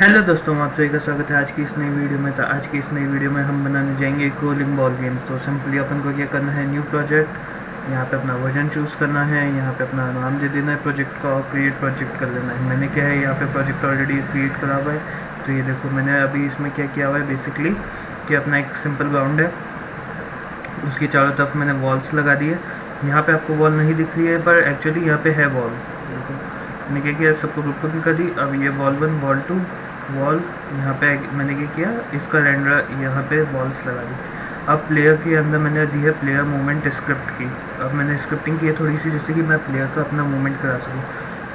Hello दोस्तों, आप सभी का स्वागत है आज की इस नई वीडियो में। तो आज की इस नई वीडियो में हम बनाने जाएंगे एक रोलिंग बॉल गेम। तो सिंपली अपन को क्या करना है, न्यू प्रोजेक्ट, यहाँ पे अपना वर्जन चूज़ करना है, यहाँ पे अपना नाम दे देना है प्रोजेक्ट का और क्रिएट प्रोजेक्ट कर लेना है। मैंने क्या है यहाँ पे प्रोजेक्ट ऑलरेडी क्रिएट करा हुआ है। तो ये देखो मैंने अभी इसमें क्या किया हुआ है बेसिकली कि अपना एक सिंपल ग्राउंड है, उसकी चारों तरफ मैंने वॉल्स लगा दिए। यहाँ पे आपको वॉल नहीं दिख रही है पर एक्चुअली यहाँ पे है वॉल। देखो मैंने क्या किया, सबको ग्रुपिंग कर दी। अब ये वॉल 1 वॉल 2 वॉल, यहाँ पे मैंने क्या किया, इसका रेंडर यहाँ पे वॉल्स लगा दी। अब प्लेयर के अंदर मैंने दी है प्लेयर मूवमेंट स्क्रिप्ट की। अब मैंने स्क्रिप्टिंग की है थोड़ी सी, जिससे कि मैं प्लेयर का अपना मूवमेंट करा सकूँ।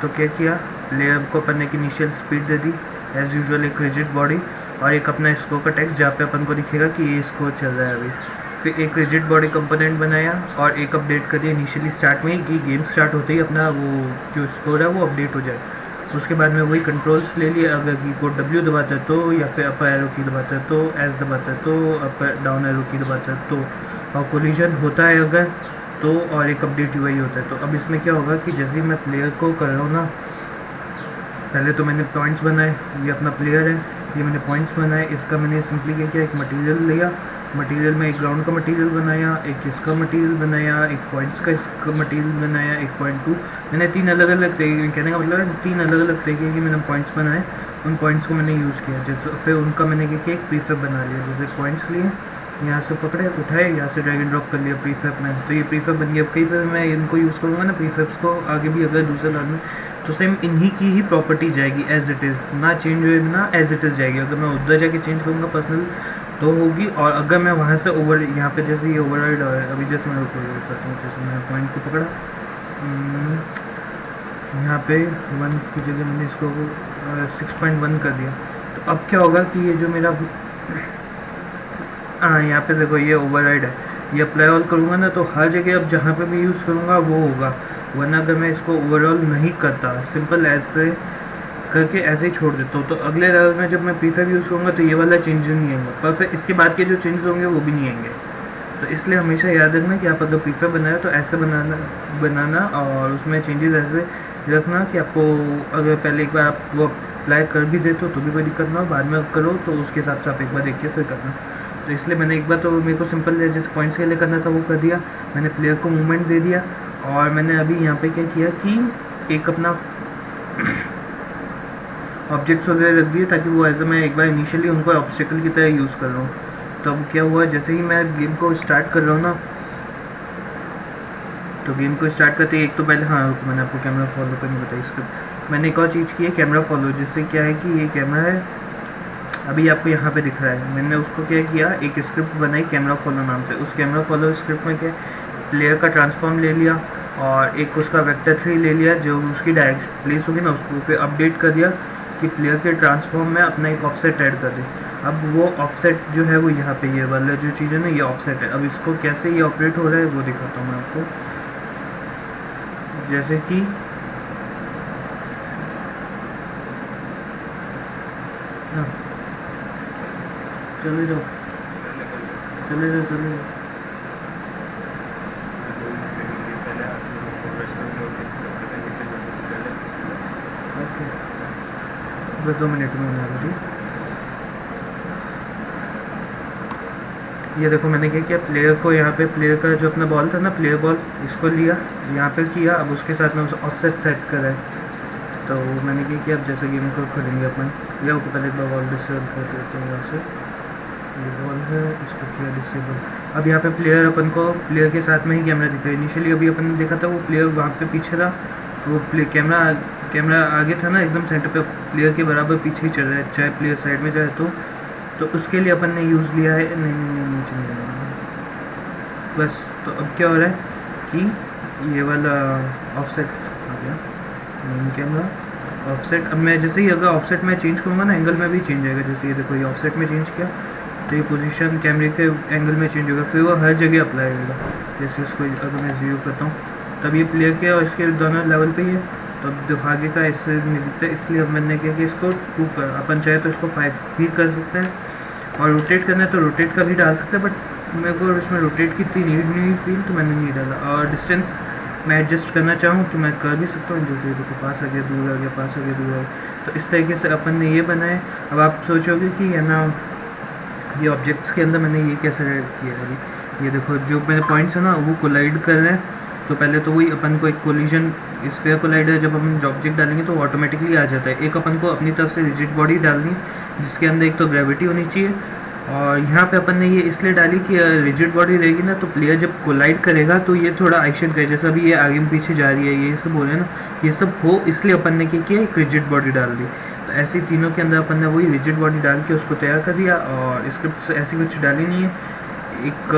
तो क्या किया, प्लेयर को अपन ने एक इनिशियल स्पीड दे दी, एज़ यूजुअल एक रिजिड बॉडी और एक अपना स्कोर का टेक्स्ट जहाँ पे अपन को दिखेगा कि ये स्कोर चल रहा है अभी। फिर एक रिजिड बॉडी कंपोनेंट बनाया और एक अपडेट कर दिया इनिशियली स्टार्ट में कि गेम स्टार्ट होते ही अपना वो जो स्कोर है वो अपडेट हो जाए। उसके बाद में वही कंट्रोल्स ले लिए, अगर की कोड W दबाता है तो, या फिर अपर एरो की दबाता है तो, S दबाता है तो, अपर डाउन एरो की दबाता है तो, और कोलिजन होता है अगर तो, और एक अपडेट वही होता है। तो अब इसमें क्या होगा कि जैसे ही मैं प्लेयर को कर रहा हूँ ना, पहले तो मैंने पॉइंट्स बनाए, ये अपना प्लेयर है, ये मैंने पॉइंट्स बनाए। इसका मैंने सिंपली क्या किया, एक मटेरियल लिया, मटेरियल में एक ग्राउंड का मटेरियल बनाया, एक इसका मटेरियल बनाया, एक पॉइंट्स का इसका मटेरियल बनाया, 1.2। मैंने 3 अलग अलग तरीके, कहने का मतलब है 3 अलग अलग तरीके के मैंने पॉइंट्स बनाए। उन पॉइंट्स को मैंने यूज़ किया, जैसे फिर उनका मैंने क्या किया, एक प्रीफैब बना लिया। जैसे पॉइंट्स लिए, यहाँ से पकड़े उठाए, यहाँ से ड्रैग एंड ड्रॉप कर लिया प्रीफैब में, तो ये प्रीफैब बन गया। अब कई बार मैं इनको यूज़ करूँगा ना प्रीफैब्स को आगे भी अगर दूसरे लाइन में, तो सेम इन्हीं की ही प्रॉपर्टी जाएगी एज इट इज़, ना चेंज होएगी ना एज इट इज़ जाएगी। अगर मैं उधर जाके चेंज करूँगा पर्सनल तो होगी, और अगर मैं वहाँ से ओवर यहाँ पे जैसे ये ओवरराइड है, अभी जैसे मैं करता हूँ, जैसे मैं पॉइंट को पकड़ा, यहाँ पे 1 की जगह मैंने इसको 6.1 कर दिया। तो अब क्या होगा कि ये जो मेरा यहाँ पे देखो ये ओवरराइड है, ये अप्लाई ऑल करूँगा ना तो हर जगह अब जहाँ पे भी यूज़ करूँगा वो होगा। वरना अगर मैं इसको ओवरऑल नहीं करता, सिंपल ऐसे करके ऐसे ही छोड़ देता हूँ, तो अगले लेवल में जब मैं प्रीफैब यूज़ करूँगा तो ये वाला चेंज नहीं आएगा, पर फिर इसके बाद के जो चेंज होंगे वो भी नहीं आएंगे। तो इसलिए हमेशा याद रखना कि आप अगर प्रीफैब बनाए तो ऐसे बनाना और उसमें चेंजेस ऐसे रखना कि आपको अगर पहले एक बार आप वो अप्लाई कर भी देते हो तो भी कोई दिक्कत ना हो, बाद में करो तो उसके हिसाब से आप एक बार देख के फिर करना। तो इसलिए मैंने एक बार तो मेरे को सिंपल जैसे पॉइंट्स के लिए करना था वो कर दिया, मैंने प्लेयर को मूवमेंट दे दिया। और मैंने अभी यहाँ पे क्या किया कि एक अपना ऑब्जेक्ट्स वगैरह रख दिए ताकि वो ऐसे मैं एक बार इनिशियली उनको ऑब्स्टेकल की तरह यूज़ कर रहा हूँ। तो अब क्या हुआ, जैसे ही मैं गेम को स्टार्ट कर रहा हूँ ना, तो गेम को स्टार्ट करते ही एक तो पहले मैंने आपको कैमरा फॉलो करनी बताई। इसका मैंने एक और चीज़ की है कैमरा फॉलो, जिससे क्या है कि ये कैमरा है अभी आपको यहाँ पे दिख रहा है, मैंने उसको क्या किया, एक स्क्रिप्ट बनाई कैमरा फॉलो नाम से। उस कैमरा फॉलो स्क्रिप्ट में क्या, प्लेयर का ट्रांसफॉर्म ले लिया और एक उसका वेक्टर 3 ले लिया, जो उसकी डायरेक्ट प्लेस होगी ना उसको फिर अपडेट कर दिया कि प्लेयर के ट्रांसफॉर्म में अपना एक ऑफसेट ऐड कर दे। अब वो ऑफसेट जो है वो यहाँ पे ये वाला जो चीज़ है ना, ये ऑफसेट है। अब इसको कैसे ये ऑपरेट हो रहा है वो दिखाता हूँ मैं आपको। जैसे कि चले जाओ चले जाओ चले जाओ, ओके बस 2 मिनट में बना दी। ये देखो मैंने क्या किया, प्लेयर को यहाँ पे प्लेयर का जो अपना बॉल था ना, प्लेयर बॉल, इसको लिया यहाँ पे किया, अब उसके साथ में उस ऑफसेट सेट करा है। तो मैंने क्या किया, अब जैसे गेम को खोलेंगे अपन, या उसको पहले एक बार बॉल डिसेबल कर देते हैं। यहाँ से ये बॉल है, इसको किया डिसेबल। अब यहाँ पे प्लेयर अपन को प्लेयर के साथ में ही कैमरा दिखा है। इनिशियली अभी अपन ने देखा था वो प्लेयर वहाँ पे पीछे था, वो कैमरा आगे था ना एकदम सेंटर पे, प्लेयर के बराबर पीछे ही चल रहा है, चाहे प्लेयर साइड में जाए तो उसके लिए अपन ने यूज़ लिया है। नहीं चलेगा बस। तो अब क्या हो रहा है कि ये वाला ऑफसेट आ गया, मेन कैमरा ऑफसेट। अब मैं जैसे ही अगर ऑफसेट में चेंज करूँगा ना, एंगल में भी चेंज आएगा। जैसे ये देखो ये ऑफसेट में चेंज किया तो ये पोजीशन कैमरे के एंगल में चेंज होगा, फिर वो हर जगह अप्लाई होगा। जैसे इसको अगर मैं 0 करता हूँ तब ये प्लेयर के और इसके दोनों लेवल पे ही है, तो अब आगे का इससे नहीं दिखता। इसलिए अब मैंने क्या कि इसको 2 कर, अपन चाहे तो इसको 5 भी कर सकते हैं, और रोटेट करना है तो रोटेट का भी डाल सकते हैं, बट मेरे को इसमें रोटेट की इतनी नीड नहीं फील, तो मैंने नहीं डाला। और डिस्टेंस मैं एडजस्ट करना चाहूँ तो मैं कर भी सकता हूँ, जैसे देखो पास आ गया दूर आ गया, पास आ गया दूर आ गया। तो इस तरीके से अपन ने ये बनाए। अब आप सोचोगे कि है ना ये ऑब्जेक्ट्स के अंदर मैंने ये कैसे किया है। ये देखो जो मेरे पॉइंट्स है ना वो कोलाइड कर रहे हैं, तो पहले तो वही अपन को एक कोलिजन स्फीयर कोलाइडर जब हम ऑब्जेक्ट डालेंगे तो ऑटोमेटिकली आ जाता है। एक अपन को अपनी तरफ से रिजिड बॉडी डालनी जिसके अंदर एक तो ग्रेविटी होनी चाहिए, और यहाँ पे अपन ने ये इसलिए डाली कि रिजिड बॉडी रहेगी ना तो प्लेयर जब कोलाइड करेगा तो ये थोड़ा एक्शन करे, जैसे अभी ये आगे पीछे जा रही है ये सब हो रहे हैं ना, ये सब हो इसलिए अपन ने क्या किया एक रिजिड बॉडी डाल दी। तो ऐसे तीनों के अंदर अपन ने वही रिजिड बॉडी डाल के उसको तैयार कर दिया। और स्क्रिप्ट ऐसी कुछ डाली नहीं है, एक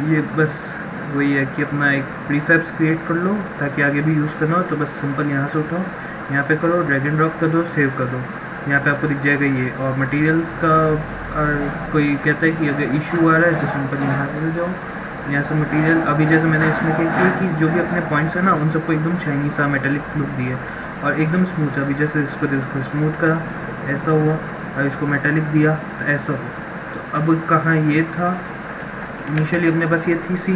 ये बस वही है कि अपना एक प्रीफैब्स क्रिएट कर लो ताकि आगे भी यूज़ करना हो। तो बस सिंपल यहाँ से उठाओ, यहाँ पे करो, ड्रैग एंड ड्रॉप कर दो, सेव कर दो, यहाँ पे आपको दिख जाएगा ये। और मटेरियल्स का कोई कहता है कि अगर इशू आ रहा है तो सिंपल यहाँ से जाओ, यहाँ से मटेरियल। अभी जैसे मैंने इसमें क्या किया कि जो भी अपने पॉइंट्स है ना उन सबको एकदम शाइनी सा मेटेलिक लुक दिया और एकदम स्मूथ है। अभी जैसे इसको देखो स्मूथ का ऐसा हुआ और इसको मेटेलिक दिया ऐसा हुआ। तो अब कहाँ ये था, इनिशियली अपने पास ये थी सी,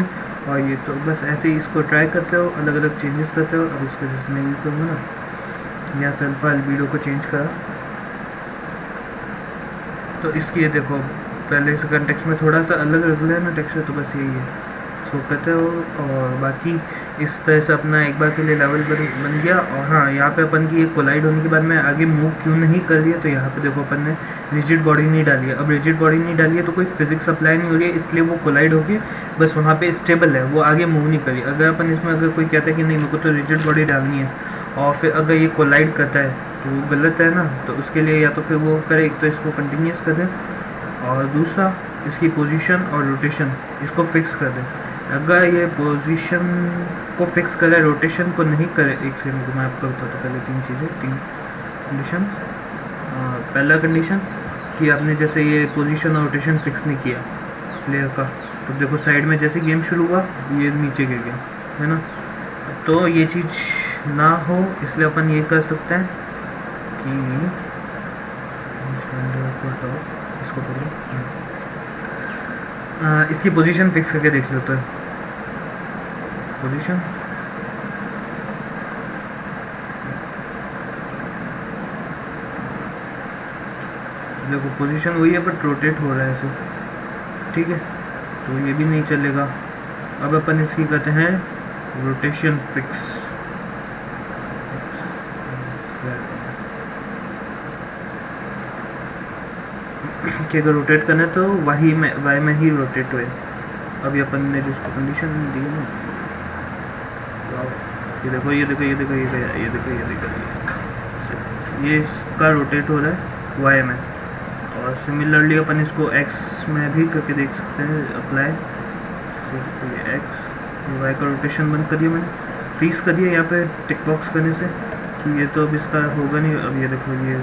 और ये तो बस ऐसे ही इसको ट्राई करते हो, अलग अलग चेंजेस करते हो। अब इसको जैसे मैं यूज करूँगा ना, यहाँ से अल्फा एल्बीडो को चेंज करा तो इसकी ये देखो पहले से कंटेक्स्ट में थोड़ा सा अलग लग रहा है ना टेक्सचर, तो बस यही है इसको करते हो। और बाकी इस तरह से अपना एक बार के लिए लेवल बन गया। और हाँ, यहाँ पे अपन की ये कोलाइड होने के बाद मैं आगे मूव क्यों नहीं कर रही है, तो यहाँ पे देखो अपन ने रिजिड बॉडी नहीं डाली है। अब रिजिड बॉडी नहीं डाली है तो कोई फिजिक्स अप्लाई नहीं हो रही है, इसलिए वो कोलाइड होगी बस वहाँ पे स्टेबल है, वो आगे मूव नहीं करी। अगर अपन इसमें अगर कोई कहता है कि नहीं मेरे को तो रिजिड बॉडी डालनी है और फिर अगर ये कोलाइड करता है तो वो गलत है ना, तो उसके लिए या तो फिर वो करे, एक तो इसको कंटिन्यूस कर दे और दूसरा इसकी पोजीशन और रोटेशन इसको फिक्स कर दे। अगर ये पोजीशन को फिक्स करे रोटेशन को नहीं करे, एक सेकंड को मैं आपको बताता हूँ पहले तीन कंडीशन। पहला कंडीशन कि आपने जैसे ये पोजीशन और रोटेशन फिक्स नहीं किया प्लेयर का, तो देखो साइड में जैसे गेम शुरू हुआ ये नीचे गिर गया है ना। तो ये चीज़ ना हो इसलिए अपन ये कर सकते हैं कि इसको करो, इसकी पोजीशन फिक्स करके देख लेते हैं। पोजीशन देखो पोजीशन वही है बट रोटेट हो रहा है ऐसे, ठीक है, तो ये भी नहीं चलेगा। अब अपन इसकी कहते हैं रोटेशन फिक्स। कि अगर रोटेट करना है तो वाई में ही रोटेट हुए। अभी अपन ने जिसको कंडीशन दी है ना, ये देखो ये देखो ये देखो ये देखो ये देखो ये देखो ये इसका रोटेट हो रहा है वाई में। और सिमिलरली अपन इसको एक्स में भी करके देख सकते हैं अप्लाई। ये एक्स वाई का रोटेशन बंद कर दिया मैंने, फ्रीज कर दिया यहाँ पे टिक बॉक्स करने से कि ये तो अब इसका होगा नहीं। अब ये देखो ये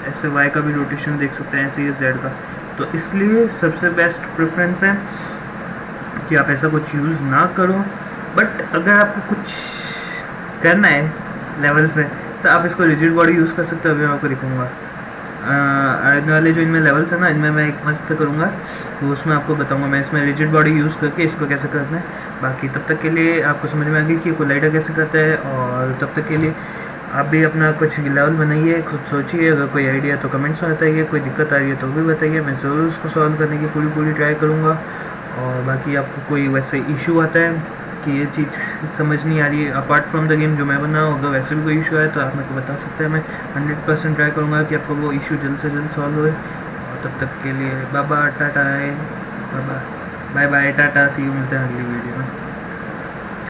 ऐसे वाई का भी रोटेशन देख सकते हैं, ऐसे ये जेड का। तो इसलिए सबसे बेस्ट प्रेफरेंस है कि आप ऐसा कुछ यूज़ ना करो। बट अगर आपको कुछ करना है लेवल्स में तो आप इसको रिजिड बॉडी यूज़ कर सकते हो। अभी मैं आपको दिखाऊंगा आने वाले जो इनमें लेवल्स है ना, इनमें मैं एक मस्त करूँगा तो उसमें आपको बताऊंगा मैं इसमें रिजिड बॉडी यूज़ करके इसको कैसे करना है। बाकी तब तक के लिए आपको समझ में आ गई कि कोलाइडर कैसे करता है, और तब तक के लिए आप भी अपना कुछ लेवल बनाइए, खुद सोचिए। अगर कोई आइडिया तो कमेंट्स में बताइए, कोई दिक्कत आ रही है तो भी बताइए, मैं ज़रूर उसको सॉल्व करने की पूरी ट्राई करूँगा। और बाकी आपको कोई वैसे इशू आता है कि ये चीज़ समझ नहीं आ रही है अपार्ट फ्रॉम द गेम जो मैं बनाऊँ, अगर वैसे भी कोई इशू है तो आप मेरे को बता सकते हैं। मैं 100% ट्राई करूँगा कि आपको वो इशू जल्द से जल्द सॉल्व होए। और तब तक के लिए bye bye tata, see you, मिलते हैं अगली वीडियो में।